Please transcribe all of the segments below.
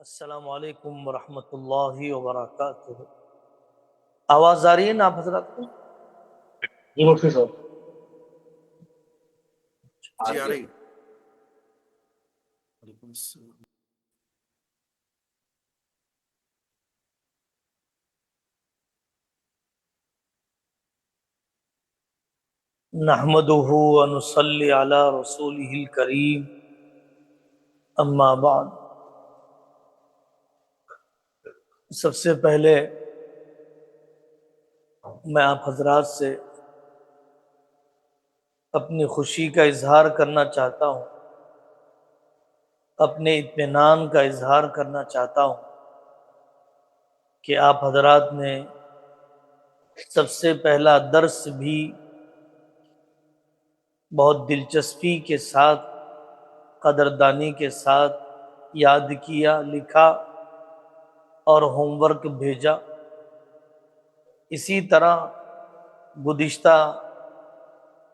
السلام علیکم ورحمۃ اللہ وبرکاتہ۔ آواز آ رہی ہے نا آپ حضرات کو؟ جی مفتی صاحب جی آ رہی۔ وعلیکم السلام۔ نحمدہ ونصلی علی رسولہ الکریم، اما بعد۔ سب سے پہلے میں آپ حضرات سے اپنی خوشی کا اظہار کرنا چاہتا ہوں، اپنے اطمینان کا اظہار کرنا چاہتا ہوں کہ آپ حضرات نے سب سے پہلا درس بھی بہت دلچسپی کے ساتھ، قدردانی کے ساتھ یاد کیا، لکھا اور ہوم ورک بھیجا۔ اسی طرح گزشتہ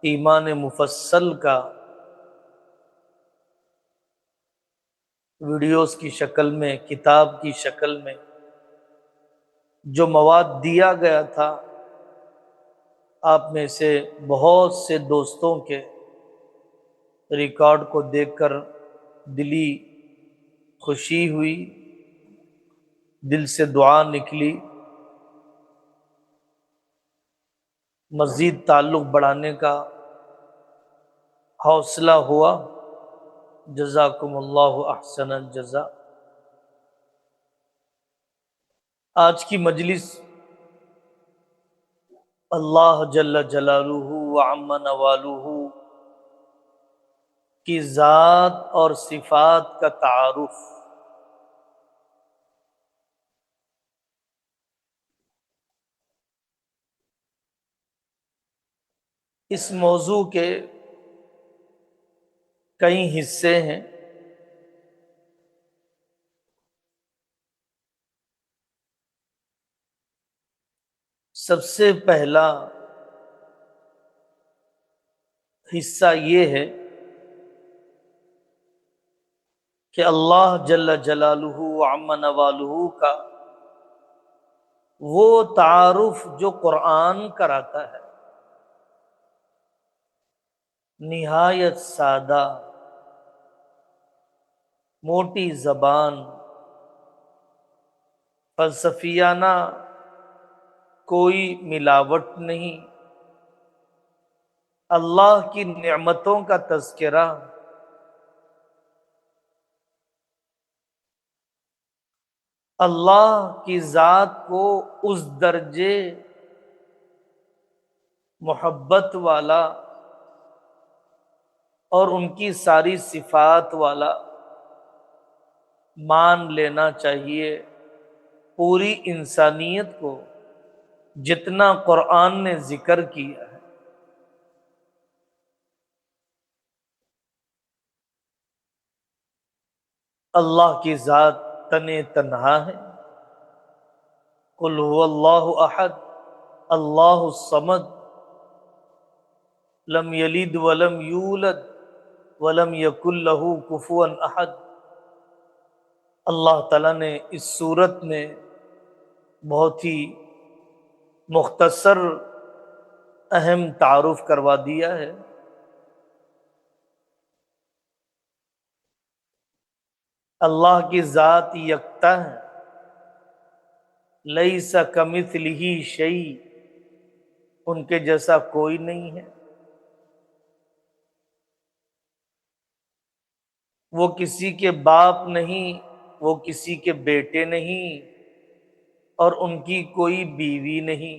ایمان مفصل کا ویڈیوز کی شکل میں، کتاب کی شکل میں جو مواد دیا گیا تھا، آپ میں سے بہت سے دوستوں کے ریکارڈ کو دیکھ کر دلی خوشی ہوئی، دل سے دعا نکلی، مزید تعلق بڑھانے کا حوصلہ ہوا۔ جزاکم اللہ احسن الجزاء۔ آج کی مجلس اللہ جل جلالہ وعم نوالہ کی ذات اور صفات کا تعارف، اس موضوع کے کئی حصے ہیں۔ سب سے پہلا حصہ یہ ہے کہ اللہ جل جلالہ وعم نوالہ کا وہ تعارف جو قرآن کراتا ہے، نہایت سادہ، موٹی زبان، فلسفیانہ، کوئی ملاوٹ نہیں، اللہ کی نعمتوں کا تذکرہ، اللہ کی ذات کو اس درجے محبت والا اور ان کی ساری صفات والا مان لینا چاہیے۔ پوری انسانیت کو جتنا قرآن نے ذکر کیا ہے، اللہ کی ذات تنہا ہے۔ قل هو اللہ احد اللہ الصمد لم یلد ولم یولد ولم یکن لہ کفوا احد۔ اللہ تعالیٰ نے اس صورت میں بہت ہی مختصر اہم تعارف کروا دیا ہے۔ اللہ کی ذات یکتا ہے، لیس کمثلہ شیء، ان کے جیسا کوئی نہیں ہے۔ وہ کسی کے باپ نہیں، وہ کسی کے بیٹے نہیں، اور ان کی کوئی بیوی نہیں۔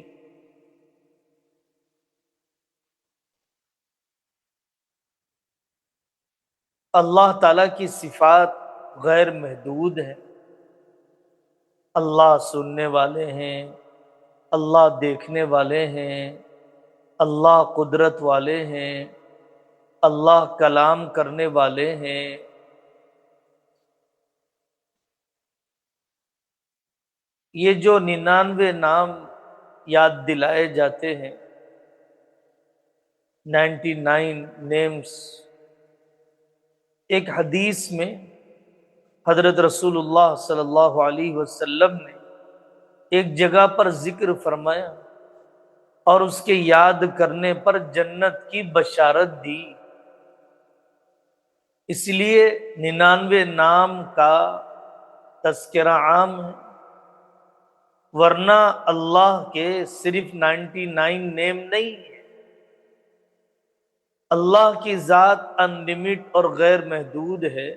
اللہ تعالیٰ کی صفات غیر محدود ہیں۔ اللہ سننے والے ہیں، اللہ دیکھنے والے ہیں، اللہ قدرت والے ہیں، اللہ کلام کرنے والے ہیں۔ یہ جو 99 نام یاد دلائے جاتے ہیں، 99 نیمز، ایک حدیث میں حضرت رسول اللہ صلی اللہ علیہ وسلم نے ایک جگہ پر ذکر فرمایا اور اس کے یاد کرنے پر جنت کی بشارت دی. اس لیے 99 نام کا تذکرہ عام ہے، ورنہ اللہ کے صرف 99 نیم نہیں ہے. اللہ کی ذات ان لمٹ اور غیر محدود ہے،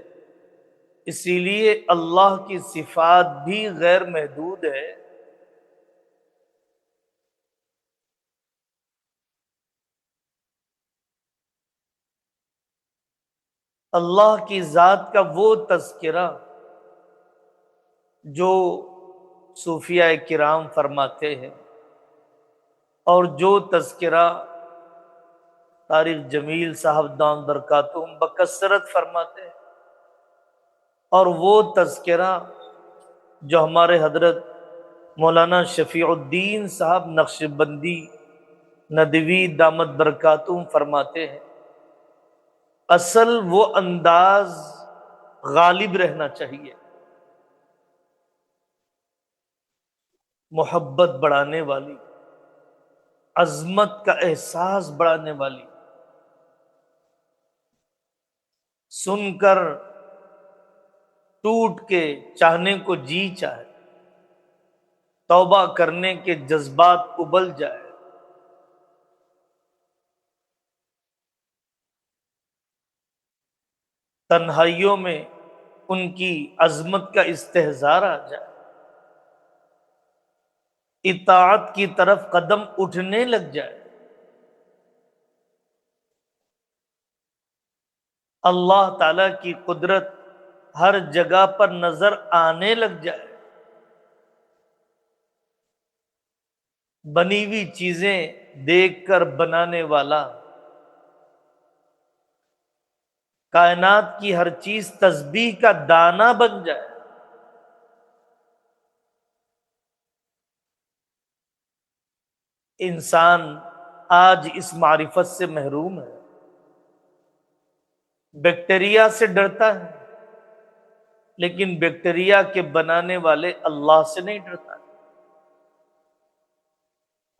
اسی لیے اللہ کی صفات بھی غیر محدود ہے. اللہ کی ذات کا وہ تذکرہ جو صوفیاء کرام فرماتے ہیں اور جو تذکرہ طارق جمیل صاحب دام برکاتہم بکثرت فرماتے ہیں، اور وہ تذکرہ جو ہمارے حضرت مولانا شفیع الدین صاحب نقشبندی ندوی دامت برکاتہم فرماتے ہیں، اصل وہ انداز غالب رہنا چاہیے، محبت بڑھانے والی، عظمت کا احساس بڑھانے والی، سن کر ٹوٹ کے چاہنے کو جی چاہے، توبہ کرنے کے جذبات ابل جائے. تنہائیوں میں ان کی عظمت کا استحضار آ جائے، اطاعت کی طرف قدم اٹھنے لگ جائے، اللہ تعالی کی قدرت ہر جگہ پر نظر آنے لگ جائے، بنی ہوئی چیزیں دیکھ کر بنانے والا، کائنات کی ہر چیز تسبیح کا دانہ بن جائے. انسان آج اس معرفت سے محروم ہے، بیکٹیریا سے ڈرتا ہے لیکن بیکٹیریا کے بنانے والے اللہ سے نہیں ڈرتا.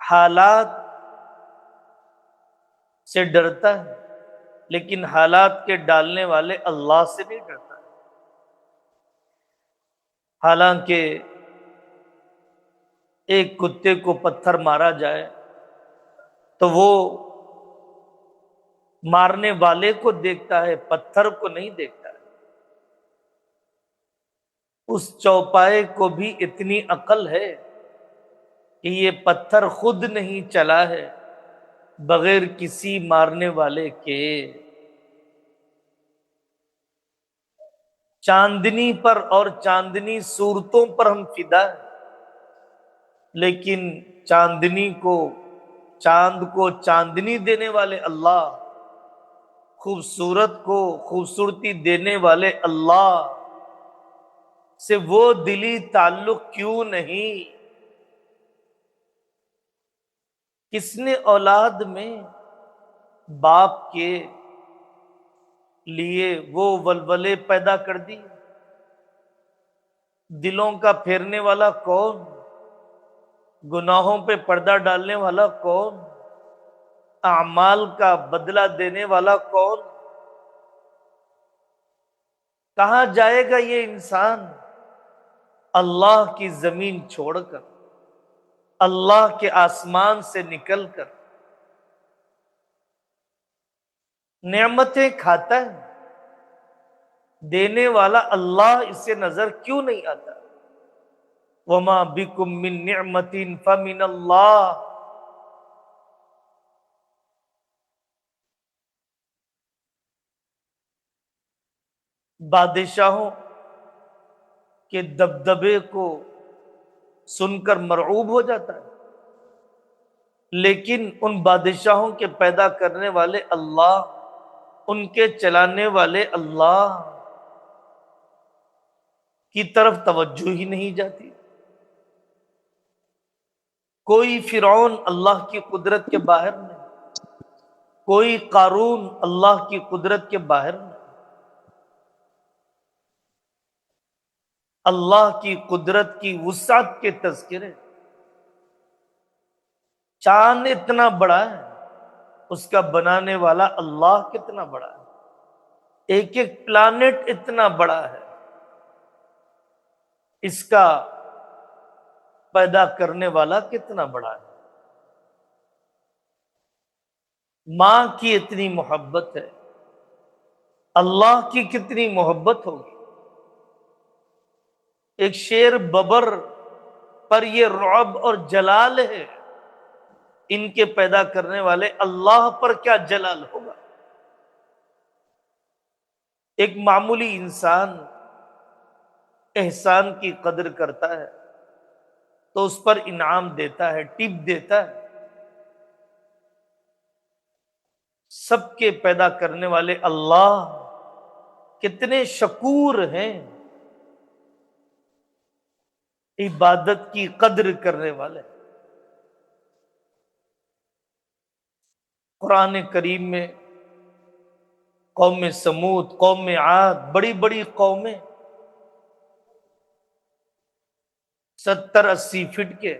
حالات سے ڈرتا ہے لیکن حالات کے ڈالنے والے اللہ سے نہیں ڈرتا. حالانکہ ایک کتے کو پتھر مارا جائے تو وہ مارنے والے کو دیکھتا ہے، پتھر کو نہیں دیکھتا ہے. اس چوپائے کو بھی اتنی عقل ہے کہ یہ پتھر خود نہیں چلا ہے بغیر کسی مارنے والے کے. چاندنی پر اور چاندنی صورتوں پر ہم فدا ہیں، لیکن چاند کو چاندنی دینے والے اللہ، خوبصورت کو خوبصورتی دینے والے اللہ سے وہ دلی تعلق کیوں نہیں؟ کس نے اولاد میں باپ کے لیے وہ ولولے پیدا کر دی؟ دلوں کا پھیرنے والا کون؟ گناہوں پہ پردہ ڈالنے والا کون؟ اعمال کا بدلہ دینے والا کون؟ کہاں جائے گا یہ انسان اللہ کی زمین چھوڑ کر، اللہ کے آسمان سے نکل کر؟ نعمتیں کھاتا ہے، دینے والا اللہ اسے نظر کیوں نہیں آتا؟ وما بکم من نعمت فمن اللہ. بادشاہوں کے دبدبے کو سن کر مرعوب ہو جاتا ہے، لیکن ان بادشاہوں کے پیدا کرنے والے اللہ، ان کے چلانے والے اللہ کی طرف توجہ ہی نہیں جاتی. کوئی فرعون اللہ کی قدرت کے باہر نہیں، کوئی قارون اللہ کی قدرت کے باہر نہیں. اللہ کی قدرت کی وسعت کے تذکرے. چاند اتنا بڑا ہے، اس کا بنانے والا اللہ کتنا بڑا ہے. ایک ایک پلانٹ اتنا بڑا ہے، اس کا پیدا کرنے والا کتنا بڑا ہے. ماں کی اتنی محبت ہے، اللہ کی کتنی محبت ہوگی. ایک شیر ببر پر یہ رعب اور جلال ہے، ان کے پیدا کرنے والے اللہ پر کیا جلال ہوگا. ایک معمولی انسان احسان کی قدر کرتا ہے تو اس پر انعام دیتا ہے، ٹپ دیتا ہے. سب کے پیدا کرنے والے اللہ کتنے شکور ہیں، عبادت کی قدر کرنے والے. قرآن کریم میں قوم سمود، قوم عاد، بڑی بڑی قومیں 70-80 فٹ کے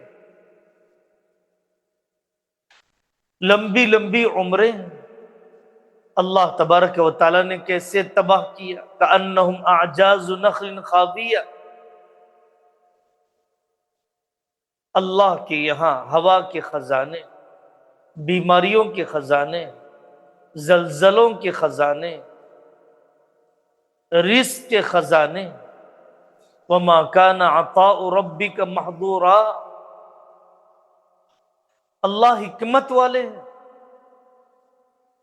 لمبی لمبی عمریں اللہ تبارک و تعالی نے کیسے تباہ کیا. کأنہم اعجاز نخل خاویہ. اللہ کے یہاں ہوا کے خزانے، بیماریوں کے خزانے، زلزلوں کے خزانے، رزق کے خزانے. وما كان عطاء ربك محظورا. اللہ حکمت والے ہیں،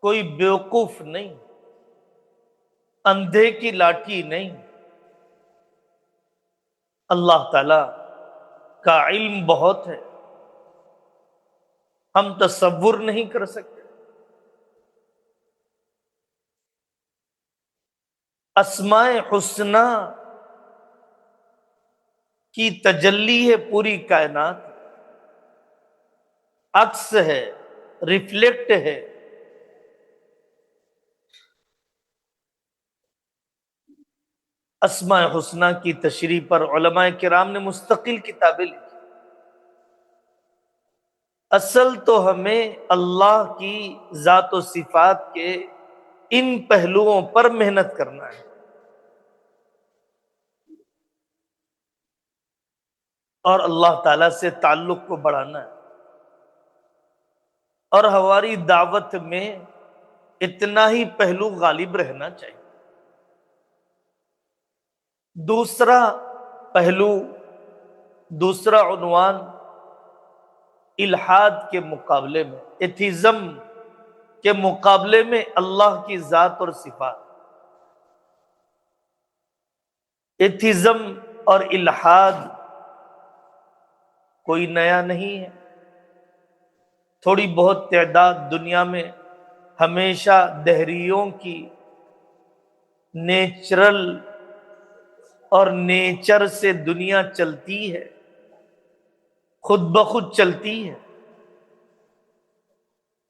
کوئی بیوقوف نہیں، اندھے کی لاٹھی نہیں. اللہ تعالی کا علم بہت ہے، ہم تصور نہیں کر سکتے. اسماء حسنہ کی تجلی ہے پوری کائنات، عکس ہے، ریفلیکٹ ہے. اسماء حسنہ کی تشریح پر علماء کرام نے مستقل کتابیں لکھی. اصل تو ہمیں اللہ کی ذات و صفات کے ان پہلوؤں پر محنت کرنا ہے اور اللہ تعالی سے تعلق کو بڑھانا ہے. اور ہماری دعوت میں اتنا ہی پہلو غالب رہنا چاہیے. دوسرا پہلو، دوسرا عنوان الحاد کے مقابلے میں، ایتھیزم کے مقابلے میں اللہ کی ذات اور صفات. ایتھیزم اور الحاد کوئی نیا نہیں ہے. تھوڑی بہت تعداد دنیا میں ہمیشہ دہریوں کی نیچرل اور نیچر سے دنیا چلتی ہے، خود بخود چلتی ہے.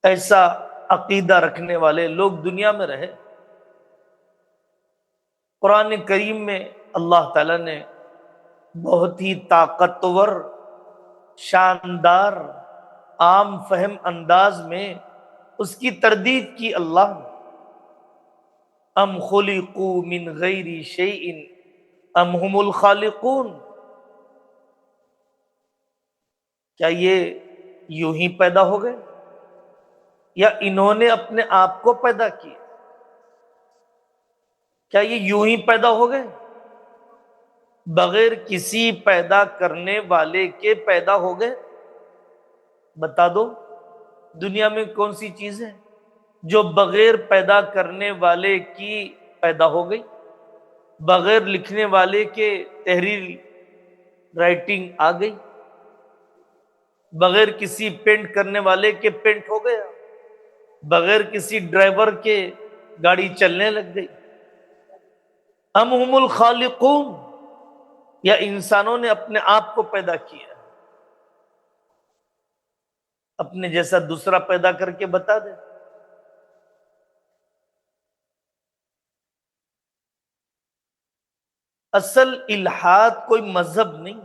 ایسا عقیدہ رکھنے والے لوگ دنیا میں رہے. قرآن کریم میں اللہ تعالی نے بہت ہی طاقتور، شاندار، عام فہم انداز میں اس کی تردید کی. اللہ نے ام خلقوا من غیر شیء ام هم الخالقون. کیا یہ یوں ہی پیدا ہو گئے یا انہوں نے اپنے آپ کو پیدا کیا؟ کیا یہ یوں ہی پیدا ہو گئے بغیر کسی پیدا کرنے والے کے پیدا ہو گئے؟ بتا دو دنیا میں کون سی چیز ہے جو بغیر پیدا کرنے والے کی پیدا ہو گئی، بغیر لکھنے والے کے تحریر رائٹنگ آ گئی، بغیر کسی پینٹ کرنے والے کے پینٹ ہو گیا، بغیر کسی ڈرائیور کے گاڑی چلنے لگ گئی. ام هم الخالقون، یا انسانوں نے اپنے آپ کو پیدا کیا؟ اپنے جیسا دوسرا پیدا کر کے بتا دے. اصل الحاد کوئی مذہب نہیں،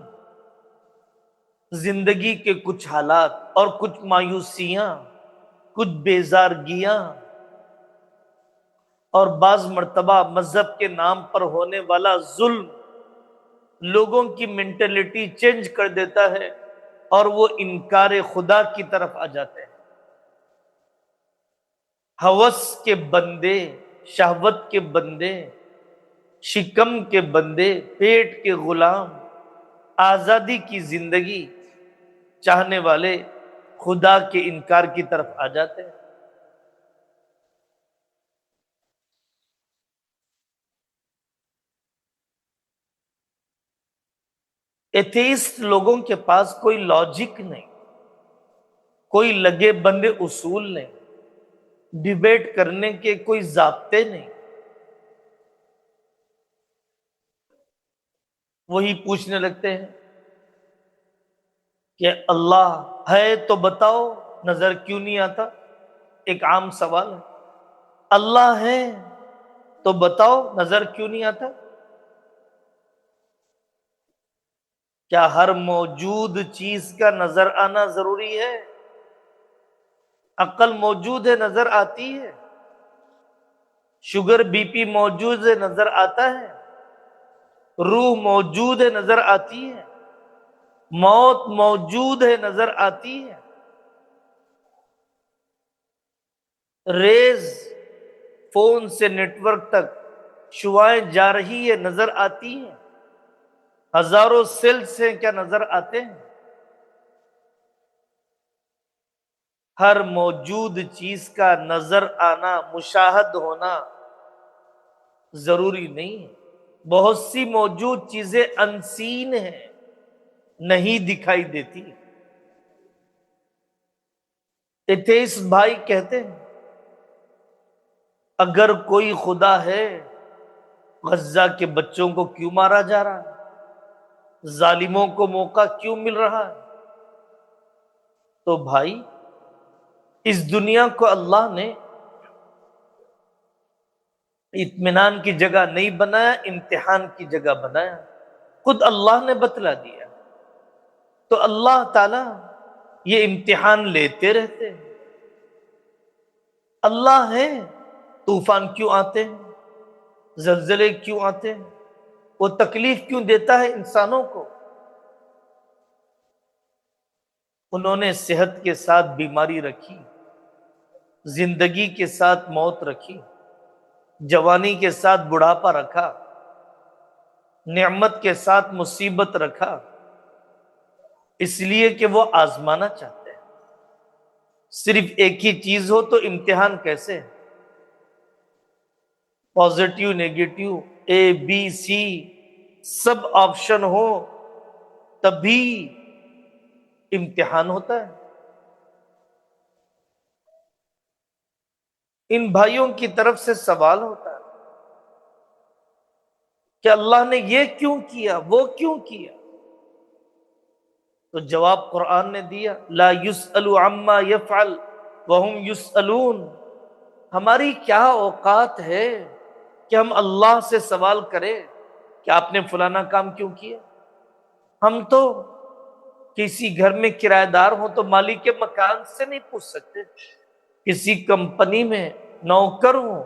زندگی کے کچھ حالات اور کچھ مایوسیاں، کچھ بیزارگیاں، اور بعض مرتبہ مذہب کے نام پر ہونے والا ظلم لوگوں کی مینٹلٹی چینج کر دیتا ہے اور وہ انکار خدا کی طرف آ جاتے ہیں۔ ہوس کے بندے، شہوت کے بندے، شکم کے بندے، پیٹ کے غلام، آزادی کی زندگی چاہنے والے خدا کے انکار کی طرف آ جاتے ہیں۔ ایتھیسٹ لوگوں کے پاس کوئی لاجک نہیں، کوئی لگے بندے اصول نہیں، ڈیبیٹ کرنے کے کوئی ضابطے نہیں۔ وہی پوچھنے لگتے ہیں کہ اللہ ہے تو بتاؤ نظر کیوں نہیں آتا؟ ایک عام سوال ہے، اللہ ہے تو بتاؤ نظر کیوں نہیں آتا؟ کیا ہر موجود چیز کا نظر آنا ضروری ہے؟ عقل موجود ہے نظر آتی ہے، شوگر بی پی موجود ہے نظر آتا ہے، روح موجود ہے نظر آتی ہے، موت موجود ہے نظر آتی ہے، ریز فون سے نیٹ ورک تک شعائیں جا رہی ہے نظر آتی ہیں، ہزاروں سیلز ہیں کیا نظر آتے ہیں؟ ہر موجود چیز کا نظر آنا، مشاہد ہونا ضروری نہیں ہے۔ بہت سی موجود چیزیں انسین ہیں، نہیں دکھائی دیتی۔ ایتھیسٹ بھائی کہتے ہیں اگر کوئی خدا ہے، غزہ کے بچوں کو کیوں مارا جا رہا ہے؟ ظالموں کو موقع کیوں مل رہا ہے؟ تو بھائی اس دنیا کو اللہ نے اطمینان کی جگہ نہیں بنایا، امتحان کی جگہ بنایا، خود اللہ نے بتلا دیا۔ تو اللہ تعالی یہ امتحان لیتے رہتے ہیں۔ اللہ ہے، طوفان کیوں آتے ہیں، زلزلے کیوں آتے ہیں، وہ تکلیف کیوں دیتا ہے انسانوں کو؟ انہوں نے صحت کے ساتھ بیماری رکھی، زندگی کے ساتھ موت رکھی، جوانی کے ساتھ بڑھاپا رکھا، نعمت کے ساتھ مصیبت رکھا، اس لیے کہ وہ آزمانا چاہتے ہیں۔ صرف ایک ہی چیز ہو تو امتحان کیسے؟ پازیٹیو، نیگیٹو، اے بی سی سب آپشن ہو تبھی امتحان ہوتا ہے۔ ان بھائیوں کی طرف سے سوال ہوتا ہے کہ اللہ نے یہ کیوں کیا، وہ کیوں کیا؟ تو جواب قرآن نے دیا، لا یسأل عما یفعل وہم یسألون۔ ہماری کیا اوقات ہے کہ ہم اللہ سے سوال کریں کہ آپ نے فلانا کام کیوں کیا؟ ہم تو کسی گھر میں کرایہ دار ہوں تو مالک کے مکان سے نہیں پوچھ سکتے، کسی کمپنی میں نوکر ہوں،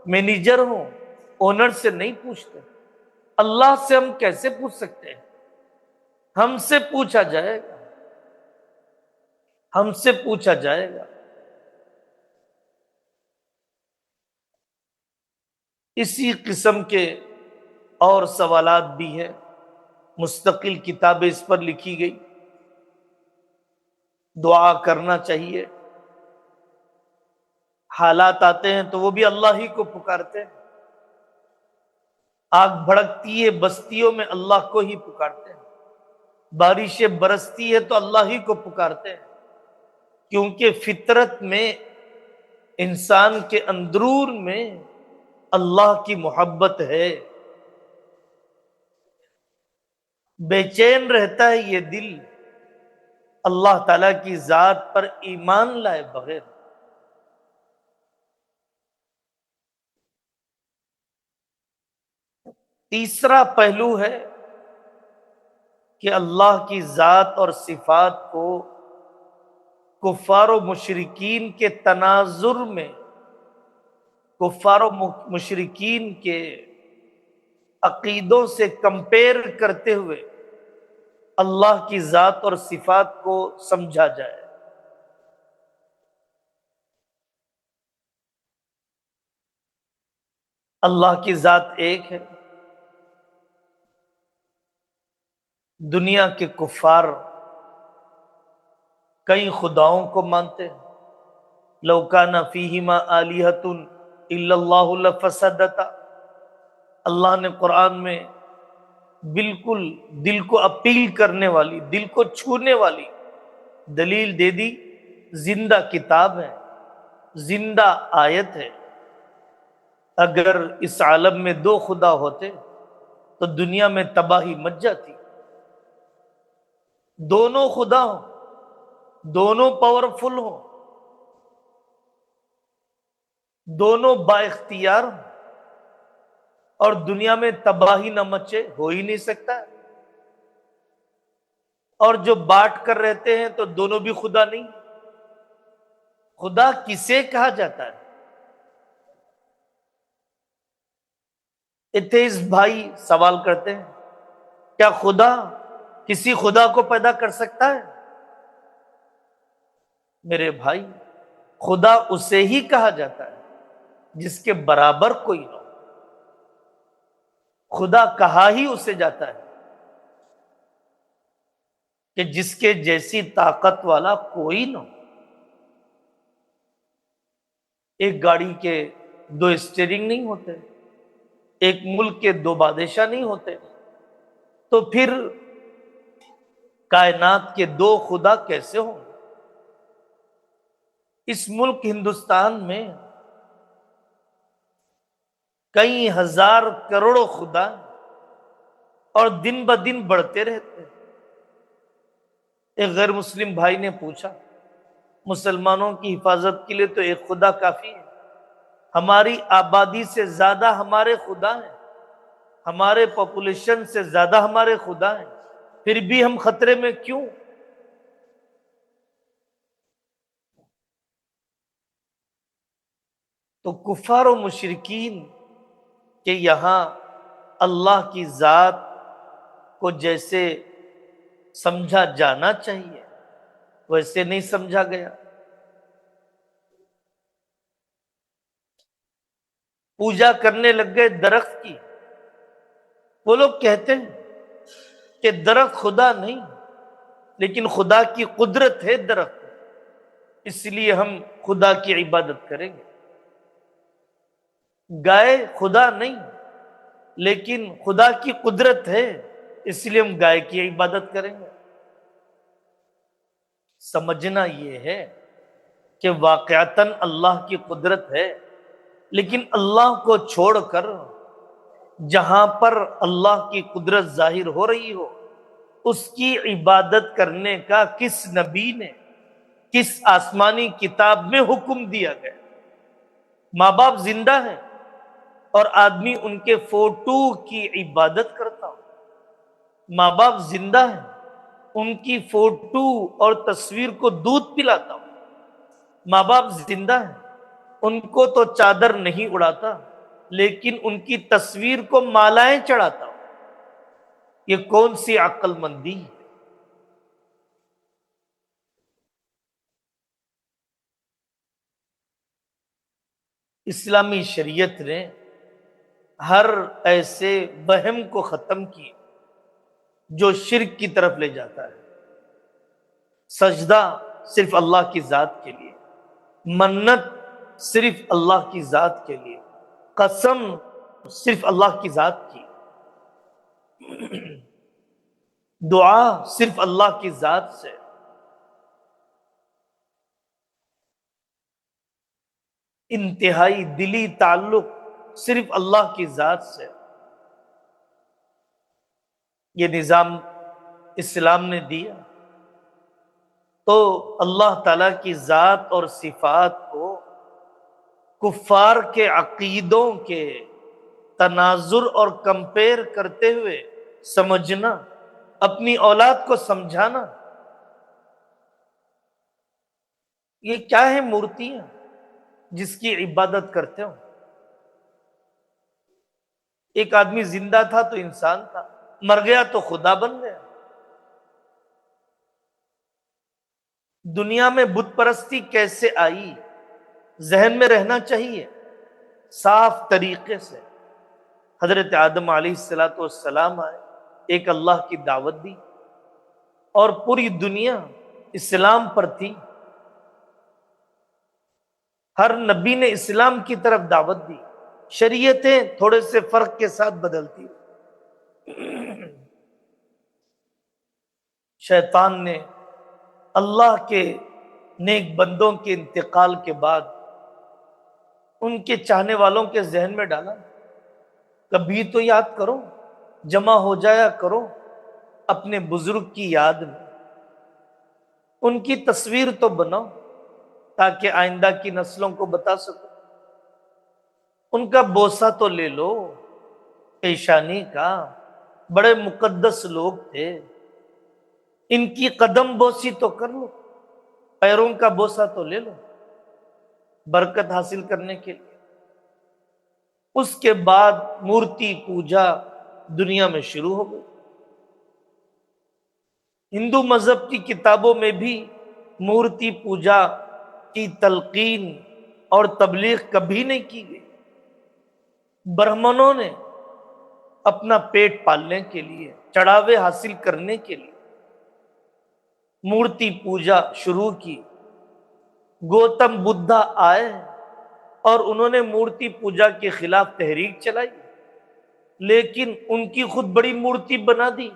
مینیجر ہوں، اونر سے نہیں پوچھتے، اللہ سے ہم کیسے پوچھ سکتے ہیں؟ ہم سے پوچھا جائے گا، ہم سے پوچھا جائے گا۔ اسی قسم کے اور سوالات بھی ہیں، مستقل کتابیں اس پر لکھی گئی۔ دعا کرنا چاہیے، حالات آتے ہیں تو وہ بھی اللہ ہی کو پکارتے ہیں، آگ بھڑکتی ہے بستیوں میں اللہ کو ہی پکارتے ہیں، بارشیں برستی ہے تو اللہ ہی کو پکارتے ہیں، کیونکہ فطرت میں، انسان کے اندرون میں اللہ کی محبت ہے۔ بے چین رہتا ہے یہ دل اللہ تعالی کی ذات پر ایمان لائے بغیر۔ تیسرا پہلو ہے کہ اللہ کی ذات اور صفات کو کفار و مشرکین کے تناظر میں، کفار و مشرکین کے عقیدوں سے کمپیر کرتے ہوئے اللہ کی ذات اور صفات کو سمجھا جائے۔ اللہ کی ذات ایک ہے، دنیا کے کفار کئی خداؤں کو مانتے ہیں۔ لو کان فیہما آلہۃ الا اللہ لفسدتا، اللہ نے قرآن میں بالکل دل کو اپیل کرنے والی، دل کو چھونے والی دلیل دے دی۔ زندہ کتاب ہے، زندہ آیت ہے۔ اگر اس عالم میں دو خدا ہوتے تو دنیا میں تباہی مچ جاتی۔ دونوں خدا ہوں، دونوں پاورفل ہوں، دونوں با اختیار ہوں، اور دنیا میں تباہی نہ مچے، ہو ہی نہیں سکتا۔ اور جو بانٹ کر رہتے ہیں تو دونوں بھی خدا نہیں۔ خدا کسے کہا جاتا ہے؟ ایتھیسٹ بھائی سوال کرتے ہیں، کیا خدا کسی خدا کو پیدا کر سکتا ہے؟ میرے بھائی، خدا اسے ہی کہا جاتا ہے جس کے برابر کوئی نہ ہو۔ خدا کہا ہی اسے جاتا ہے کہ جس کے جیسی طاقت والا کوئی نہ ہو۔ ایک گاڑی کے دو اسٹیئرنگ نہیں ہوتے، ایک ملک کے دو بادشاہ نہیں ہوتے، تو پھر کائنات کے دو خدا کیسے ہوں؟ اس ملک ہندوستان میں کئی ہزار کروڑوں خدا اور دن بدن بڑھتے رہتے ہیں۔ ایک غیر مسلم بھائی نے پوچھا، مسلمانوں کی حفاظت کے لیے تو ایک خدا کافی ہے، ہماری آبادی سے زیادہ ہمارے خدا ہیں، ہمارے پاپولیشن سے زیادہ ہمارے خدا ہیں، پھر بھی ہم خطرے میں کیوں؟ تو کفار و مشرکین کہ یہاں اللہ کی ذات کو جیسے سمجھا جانا چاہیے ویسے نہیں سمجھا گیا۔ پوجا کرنے لگ گئے درخت کی۔ وہ لوگ کہتے ہیں کہ درخت خدا نہیں، لیکن خدا کی قدرت ہے درخت، اس لیے ہم خدا کی عبادت کریں گے۔ گائے خدا نہیں، لیکن خدا کی قدرت ہے، اس لیے ہم گائے کی عبادت کریں گے۔ سمجھنا یہ ہے کہ واقعتاً اللہ کی قدرت ہے، لیکن اللہ کو چھوڑ کر جہاں پر اللہ کی قدرت ظاہر ہو رہی ہو اس کی عبادت کرنے کا کس نبی نے، کس آسمانی کتاب میں حکم دیا گیا؟ ماں باپ زندہ ہیں اور آدمی ان کے فوٹو کی عبادت کرتا ہو۔ ماں باپ زندہ ہیں، ان کی فوٹو اور تصویر کو دودھ پلاتا ہوں۔ ماں باپ زندہ ہیں، ان کو تو چادر نہیں اڑاتا، لیکن ان کی تصویر کو مالائیں چڑھاتا ہوں۔ یہ کون سی عقل مندی ہے؟ اسلامی شریعت نے ہر ایسے وہم کو ختم کی جو شرک کی طرف لے جاتا ہے۔ سجدہ صرف اللہ کی ذات کے لیے، منت صرف اللہ کی ذات کے لیے، قسم صرف اللہ کی ذات کی، دعا صرف اللہ کی ذات سے، انتہائی دلی تعلق صرف اللہ کی ذات سے۔ یہ نظام اسلام نے دیا تو اللہ تعالی کی ذات اور صفات کو کفار کے عقیدوں کے تناظر اور کمپیر کرتے ہوئے سمجھنا، اپنی اولاد کو سمجھانا، یہ کیا ہے مورتیاں جس کی عبادت کرتے ہو؟ ایک آدمی زندہ تھا تو انسان تھا، مر گیا تو خدا بن گیا۔ دنیا میں بت پرستی کیسے آئی، ذہن میں رہنا چاہیے صاف طریقے سے۔ حضرت آدم علیہ السلام آئے، ایک اللہ کی دعوت دی، اور پوری دنیا اسلام پر تھی۔ ہر نبی نے اسلام کی طرف دعوت دی، شریعتیں تھوڑے سے فرق کے ساتھ بدلتی۔ شیطان نے اللہ کے نیک بندوں کے انتقال کے بعد ان کے چاہنے والوں کے ذہن میں ڈالا، کبھی تو یاد کرو، جمع ہو جایا کرو اپنے بزرگ کی یاد میں، ان کی تصویر تو بناؤ تاکہ آئندہ کی نسلوں کو بتا سکو، ان کا بوسہ تو لے لو پیشانی کا، بڑے مقدس لوگ تھے، ان کی قدم بوسی تو کر لو، پیروں کا بوسہ تو لے لو برکت حاصل کرنے کے لیے۔ اس کے بعد مورتی پوجا دنیا میں شروع ہو گئی۔ ہندو مذہب کی کتابوں میں بھی مورتی پوجا کی تلقین اور تبلیغ کبھی نہیں کی گئی۔ برہمنوں نے اپنا پیٹ پالنے کے لیے، چڑھاوے حاصل کرنے کے لیے مورتی پوجا شروع کی۔ گوتم بدھا آئے اور انہوں نے مورتی پوجا کے خلاف تحریک چلائی، لیکن ان کی خود بڑی مورتی بنا دی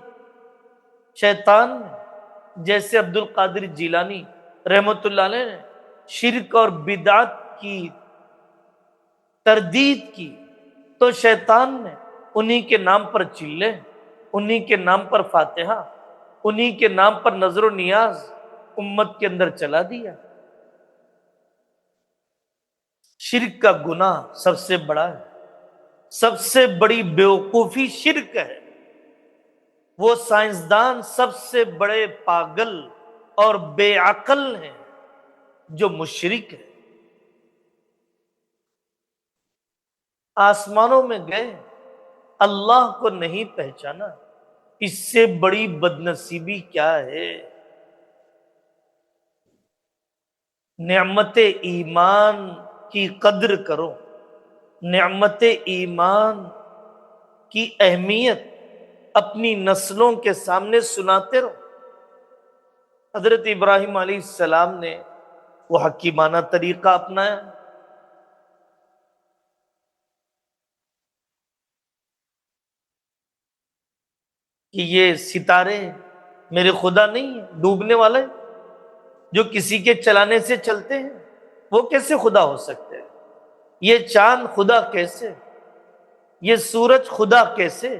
شیطان نے، جیسے عبد القادر جیلانی رحمت اللہ علیہ نے شرک اور بدعت کی تردید کی تو شیطان نے انہی کے نام پر چلے، انہی کے نام پر فاتحہ، انہی کے نام پر نظر و نیاز امت کے اندر چلا دیا۔ شرک کا گناہ سب سے بڑا ہے، سب سے بڑی بیوقوفی شرک ہے۔ وہ سائنسدان سب سے بڑے پاگل اور بے عقل ہیں جو مشرک ہے۔ آسمانوں میں گئے، اللہ کو نہیں پہچانا، اس سے بڑی بدنصیبی کیا ہے؟ نعمت ایمان کی قدر کرو، نعمت ایمان کی اہمیت اپنی نسلوں کے سامنے سناتے رہو۔ حضرت ابراہیم علیہ السلام نے وہ حکیمانہ طریقہ اپنایا، کہ یہ ستارے میرے خدا نہیں ہیں، ڈوبنے والے جو کسی کے چلانے سے چلتے ہیں، وہ کیسے خدا ہو سکتے ہیں؟ یہ چاند خدا کیسے؟ یہ سورج خدا کیسے؟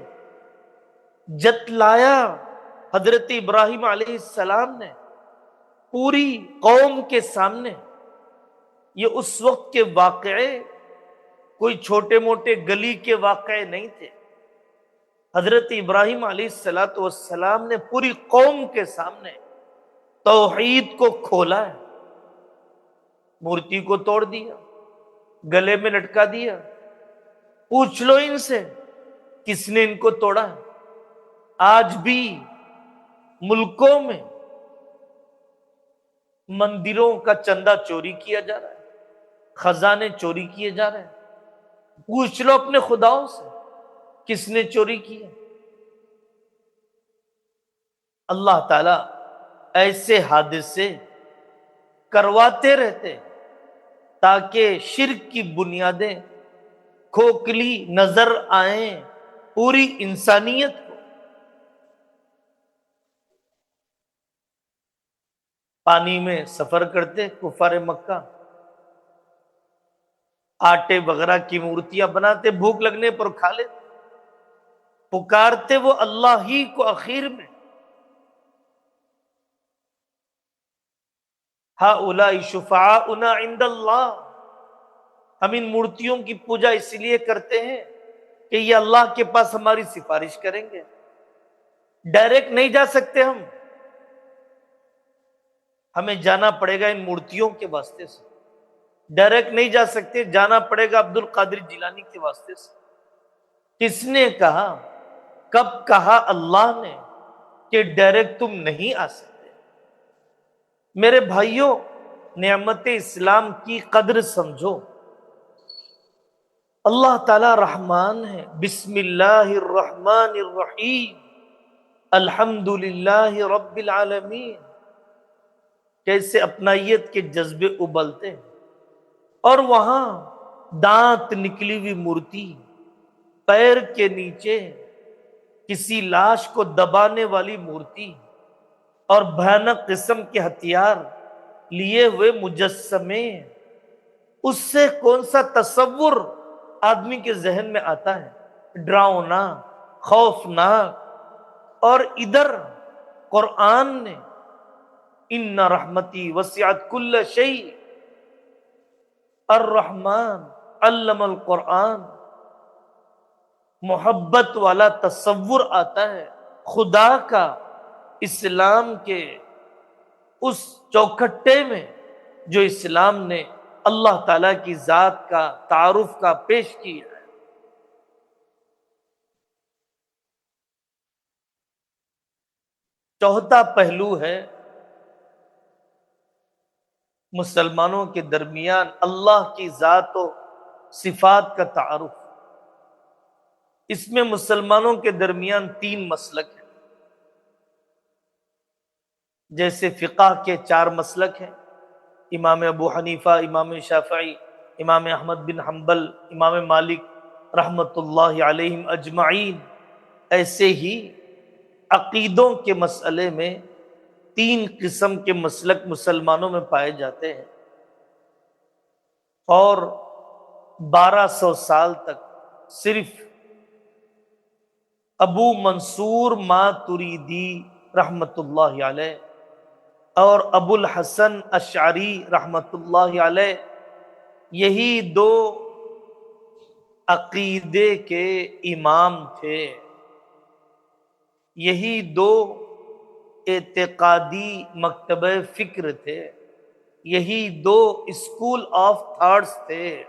جتلایا حضرت ابراہیم علیہ السلام نے پوری قوم کے سامنے۔ یہ اس وقت کے واقعے کوئی چھوٹے موٹے گلی کے واقعے نہیں تھے۔ حضرت ابراہیم علیہ السلام نے پوری قوم کے سامنے توحید کو کھولا ہے، مورتی کو توڑ دیا، گلے میں لٹکا دیا۔ پوچھ لو ان سے کس نے ان کو توڑا ہے؟ آج بھی ملکوں میں مندروں کا چندہ چوری کیا جا رہا ہے، خزانے چوری کیے جا رہے ہیں۔ پوچھ لو اپنے خداؤں سے کس نے چوری کی ہے؟ اللہ تعالی ایسے حادثے کرواتے رہتے تاکہ شرک کی بنیادیں کھوکھلی نظر آئیں پوری انسانیت کو۔ پانی میں سفر کرتے کفار مکہ، آٹے وغیرہ کی مورتیاں بناتے، بھوک لگنے پر کھا لیتے، پکارتے وہ اللہ ہی کو۔ آخر میں ہؤلاء شفعاؤنا عند اللہ، ہم ان مورتیوں کی پوجا اس لیے کرتے ہیں کہ یہ اللہ کے پاس ہماری سفارش کریں گے. ڈائریکٹ نہیں جا سکتے ہمیں جانا پڑے گا ان مورتیوں کے واسطے سے. ڈائریکٹ نہیں جا سکتے، جانا پڑے گا عبد القادر جیلانی کے واسطے سے. کس نے کہا، کب کہا اللہ نے کہ ڈائریکٹ تم نہیں آ سکتے؟ میرے بھائیوں، نعمت اسلام کی قدر سمجھو. اللہ تعالی رحمان ہے. بسم اللہ الرحمن الرحیم، الحمد للہ رب العالمین. کیسے اپنائیت کے جذبے ابلتے ہیں. اور وہاں دانت نکلی ہوئی مورتی، پیر کے نیچے کسی لاش کو دبانے والی مورتی، اور بھیانک قسم کے ہتھیار لیے ہوئے مجسمے. اس سے کون سا تصور آدمی کے ذہن میں آتا ہے؟ ڈراؤنا، خوفناک. اور ادھر قرآن نے ان رحمتی وسعت کل شیء، الرحمن علم القرآن. محبت والا تصور آتا ہے خدا کا اسلام کے اس چوکھٹے میں جو اسلام نے اللہ تعالی کی ذات کا تعارف کا پیش کیا ہے. چوتھا پہلو ہے مسلمانوں کے درمیان اللہ کی ذات و صفات کا تعارف. اس میں مسلمانوں کے درمیان 3 مسلک ہیں. جیسے فقہ کے 4 مسلک ہیں، امام ابو حنیفہ، امام شافعی، امام احمد بن حنبل، امام مالک رحمت اللہ علیہم اجمعین. ایسے ہی عقیدوں کے مسئلے میں 3 قسم کے مسلک مسلمانوں میں پائے جاتے ہیں. اور 1200 سال تک صرف ابو منصور ماتریدی رحمت اللہ علیہ اور ابو الحسن اشعری رحمت اللہ علیہ، یہی 2 عقیدے کے امام تھے. یہی 2 اعتقادی مکتبہ فکر تھے. یہی 2 اسکول آف تھاٹس تھے،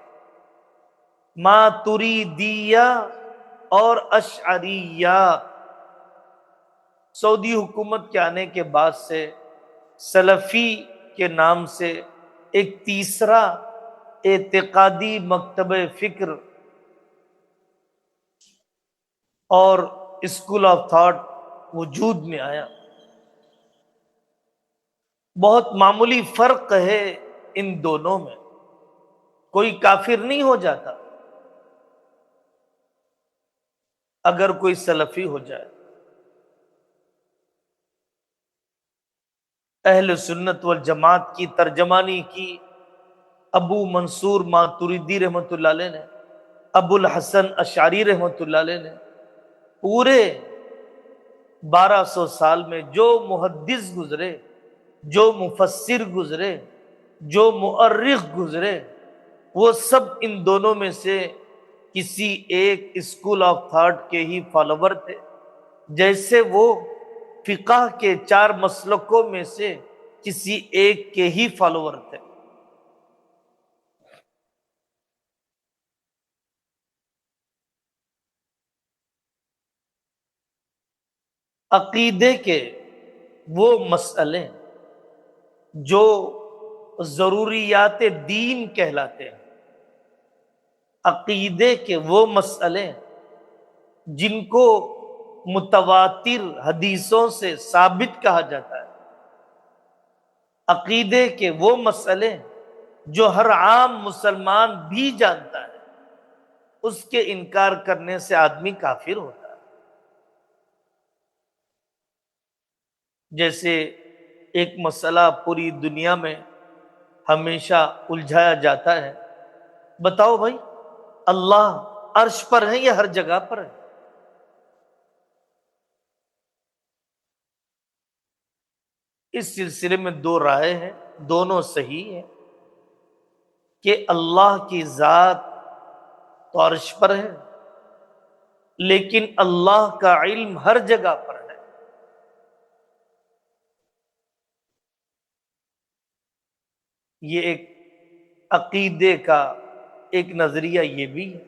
ماتریدیہ اور اشعریہ. سعودی حکومت کے آنے کے بعد سے سلفی کے نام سے ایک تیسرا اعتقادی مکتبہ فکر اور اسکول آف تھاٹ وجود میں آیا. بہت معمولی فرق ہے ان دونوں میں. کوئی کافر نہیں ہو جاتا اگر کوئی سلفی ہو جائے. اہل سنت والجماعت کی ترجمانی کی ابو منصور ماتریدی رحمت اللہ علیہ نے، ابو الحسن اشعری رحمت اللہ علیہ نے. پورے 1200 سال میں جو محدث گزرے، جو مفسر گزرے، جو مؤرخ گزرے، وہ سب ان دونوں میں سے کسی ایک اسکول آف تھاٹ کے ہی فالوور تھے. جیسے وہ فقہ کے 4 مسلکوں میں سے کسی ایک کے ہی فالوور تھے. عقیدے کے وہ مسئلے جو ضروریات دین کہلاتے ہیں، عقیدے کے وہ مسئلے جن کو متواتر حدیثوں سے ثابت کہا جاتا ہے، عقیدے کے وہ مسئلے جو ہر عام مسلمان بھی جانتا ہے، اس کے انکار کرنے سے آدمی کافر ہوتا ہے. جیسے ایک مسئلہ پوری دنیا میں ہمیشہ الجھایا جاتا ہے، بتاؤ بھائی اللہ عرش پر ہے یا ہر جگہ پر ہے؟ اس سلسلے میں 2 رائے ہیں، دونوں صحیح ہیں کہ اللہ کی ذات تو عرش پر ہے، لیکن اللہ کا علم ہر جگہ پر ہے۔ یہ ایک عقیدے کا ایک نظریہ یہ بھی ہے،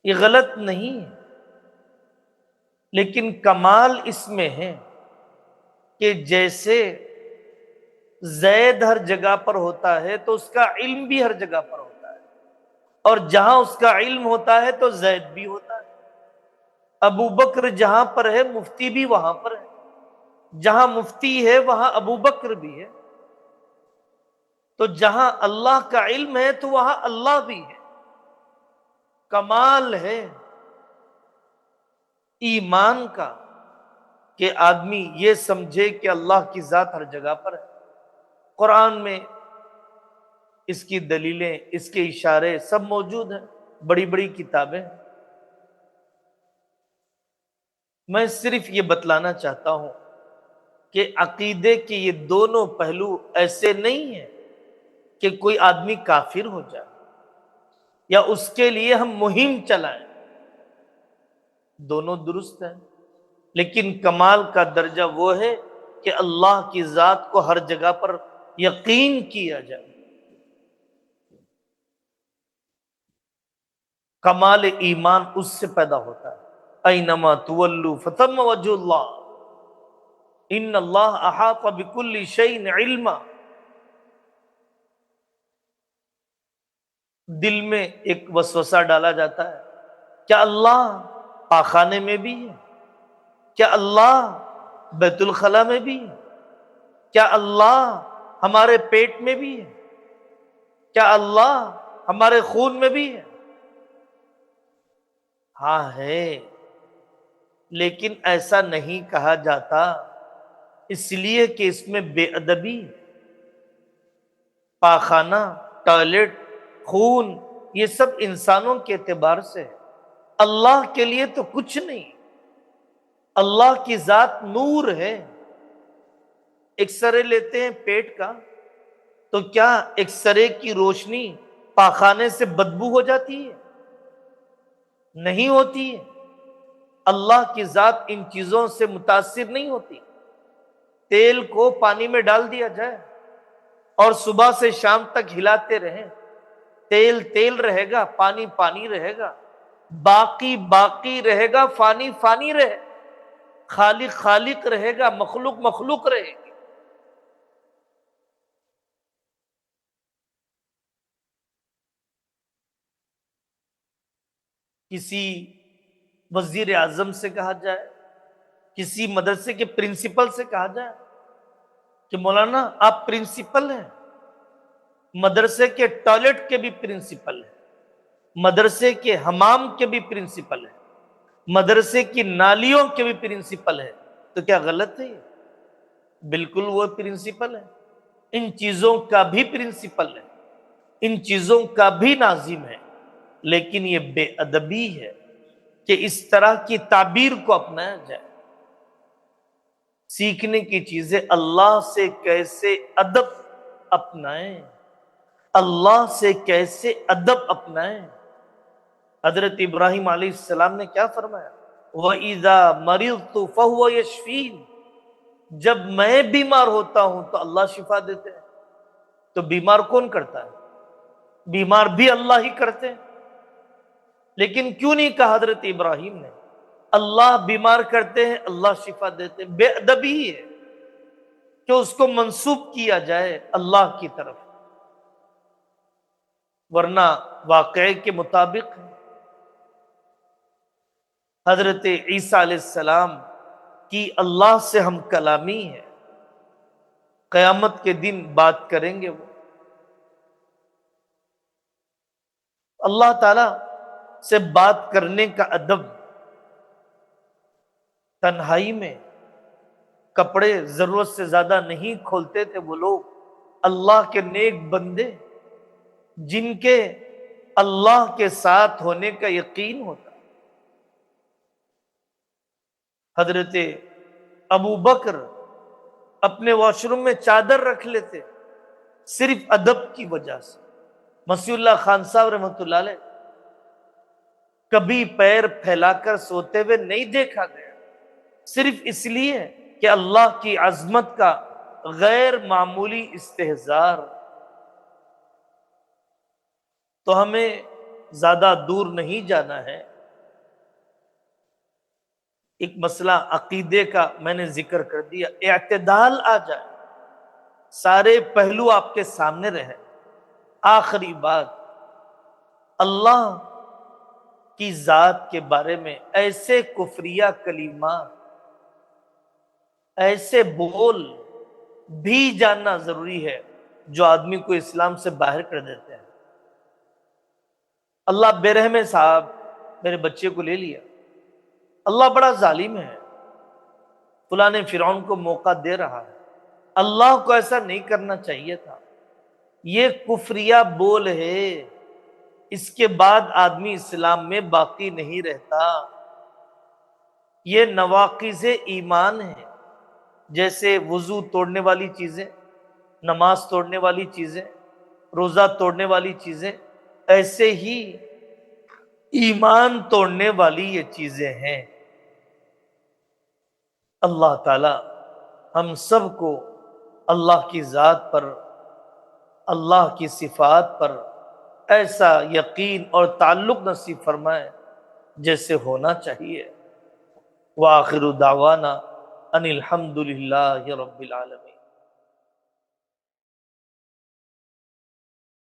یہ غلط نہیں ہے، لیکن کمال اس میں ہے کہ جیسے زید ہر جگہ پر ہوتا ہے تو اس کا علم بھی ہر جگہ پر ہوتا ہے، اور جہاں اس کا علم ہوتا ہے تو زید بھی ہوتا ہے۔ ابو بکر جہاں پر ہے مفتی بھی وہاں پر ہے، جہاں مفتی ہے وہاں ابو بکر بھی ہے، تو جہاں اللہ کا علم ہے تو وہاں اللہ بھی ہے۔ کمال ہے ایمان کا کہ آدمی یہ سمجھے کہ اللہ کی ذات ہر جگہ پر ہے۔ قرآن میں اس کی دلیلیں، اس کے اشارے سب موجود ہیں، بڑی بڑی کتابیں۔ میں صرف یہ بتلانا چاہتا ہوں کہ عقیدے کے یہ دونوں پہلو ایسے نہیں ہیں کہ کوئی آدمی کافر ہو جائے یا اس کے لیے ہم مہم چلائیں، دونوں درست ہیں، لیکن کمال کا درجہ وہ ہے کہ اللہ کی ذات کو ہر جگہ پر یقین کیا جائے۔ کمال ایمان اس سے پیدا ہوتا ہے، اینما تولوا فتم وجہ اللہ، ان اللہ احاط بکل شیء علما۔ دل میں ایک وسوسہ ڈالا جاتا ہے، کیا اللہ پاخانے میں بھی ہے؟ کیا اللہ بیت الخلا میں بھی ہے؟ کیا اللہ ہمارے پیٹ میں بھی ہے؟ کیا اللہ ہمارے خون میں بھی ہے؟ ہاں ہے، لیکن ایسا نہیں کہا جاتا، اس لیے کہ اس میں بے ادبی، پاخانہ، ٹوائلٹ، خون، یہ سب انسانوں کے اعتبار سے ہے، اللہ کے لیے تو کچھ نہیں۔ اللہ کی ذات نور ہے۔ ایکس رے لیتے ہیں پیٹ کا تو کیا ایکس رے کی روشنی پاخانے سے بدبو ہو جاتی ہے؟ نہیں ہوتی ہے۔ اللہ کی ذات ان چیزوں سے متاثر نہیں ہوتی۔ تیل کو پانی میں ڈال دیا جائے اور صبح سے شام تک ہلاتے رہیں، تیل تیل رہے گا، پانی پانی رہے گا، باقی باقی رہے گا، فانی فانی رہے، خالق خالق رہے گا، مخلوق مخلوق رہے گی۔ کسی وزیر اعظم سے کہا جائے، کسی مدرسے کے پرنسپل سے کہا جائے کہ مولانا آپ پرنسپل ہیں، مدرسے کے ٹوائلٹ کے بھی پرنسپل ہیں، مدرسے کے حمام کے بھی پرنسپل ہیں، مدرسے کی نالیوں کے بھی پرنسپل ہیں، تو کیا غلط ہے؟ بالکل وہ پرنسپل ہے، ان چیزوں کا بھی پرنسپل ہے، ان چیزوں کا بھی ناظم ہے، لیکن یہ بے ادبی ہے کہ اس طرح کی تعبیر کو اپنایا جائے۔ سیکھنے کی چیزیں اللہ سے کیسے ادب اپنائیں، اللہ سے کیسے ادب اپنائیں۔ حضرت ابراہیم علیہ السلام نے کیا فرمایا؟ وَإِذَا مَرِضْتُ فَهُوَ يَشْفِينِ، جب میں بیمار ہوتا ہوں تو اللہ شفا دیتے ہیں۔ تو بیمار کون کرتا ہے؟ بیمار بھی اللہ ہی کرتے ہیں، لیکن کیوں نہیں کہا حضرت ابراہیم نے اللہ بیمار کرتے ہیں اللہ شفا دیتے ہیں؟ بے ادبی ہے کہ اس کو منسوب کیا جائے اللہ کی طرف، ورنہ واقعے کے مطابق حضرت عیسیٰ علیہ السلام کی اللہ سے ہم کلامی ہے، قیامت کے دن بات کریں گے وہ۔ اللہ تعالی سے بات کرنے کا ادب، تنہائی میں کپڑے ضرورت سے زیادہ نہیں کھولتے تھے وہ لوگ، اللہ کے نیک بندے جن کے اللہ کے ساتھ ہونے کا یقین ہوتا۔ حضرت ابو بکر اپنے واش روم میں چادر رکھ لیتے صرف ادب کی وجہ سے۔ مسیح اللہ خان صاحب رحمۃ اللہ علیہ کبھی پیر پھیلا کر سوتے ہوئے نہیں دیکھا گیا، صرف اس لیے کہ اللہ کی عظمت کا غیر معمولی استحضار۔ تو ہمیں زیادہ دور نہیں جانا ہے، ایک مسئلہ عقیدے کا میں نے ذکر کر دیا، اعتدال آ جائے، سارے پہلو آپ کے سامنے رہے۔ آخری بات، اللہ کی ذات کے بارے میں ایسے کفریہ کلمات، ایسے بول بھی جاننا ضروری ہے جو آدمی کو اسلام سے باہر کر دیتے ہیں۔ اللہ بے رحم صاحب میرے بچے کو لے لیا، اللہ بڑا ظالم ہے، فلاں نے فرعون کو موقع دے رہا ہے، اللہ کو ایسا نہیں کرنا چاہیے تھا۔ یہ کفریہ بول ہے، اس کے بعد آدمی اسلام میں باقی نہیں رہتا۔ یہ نواقض ایمان ہے، جیسے وضو توڑنے والی چیزیں، نماز توڑنے والی چیزیں، روزہ توڑنے والی چیزیں، ایسے ہی ایمان توڑنے والی یہ چیزیں ہیں۔ اللہ تعالی ہم سب کو اللہ کی ذات پر، اللہ کی صفات پر ایسا یقین اور تعلق نصیب فرمائے جیسے ہونا چاہیے۔ وآخر دعوانا ان الحمد للہ رب العالمین۔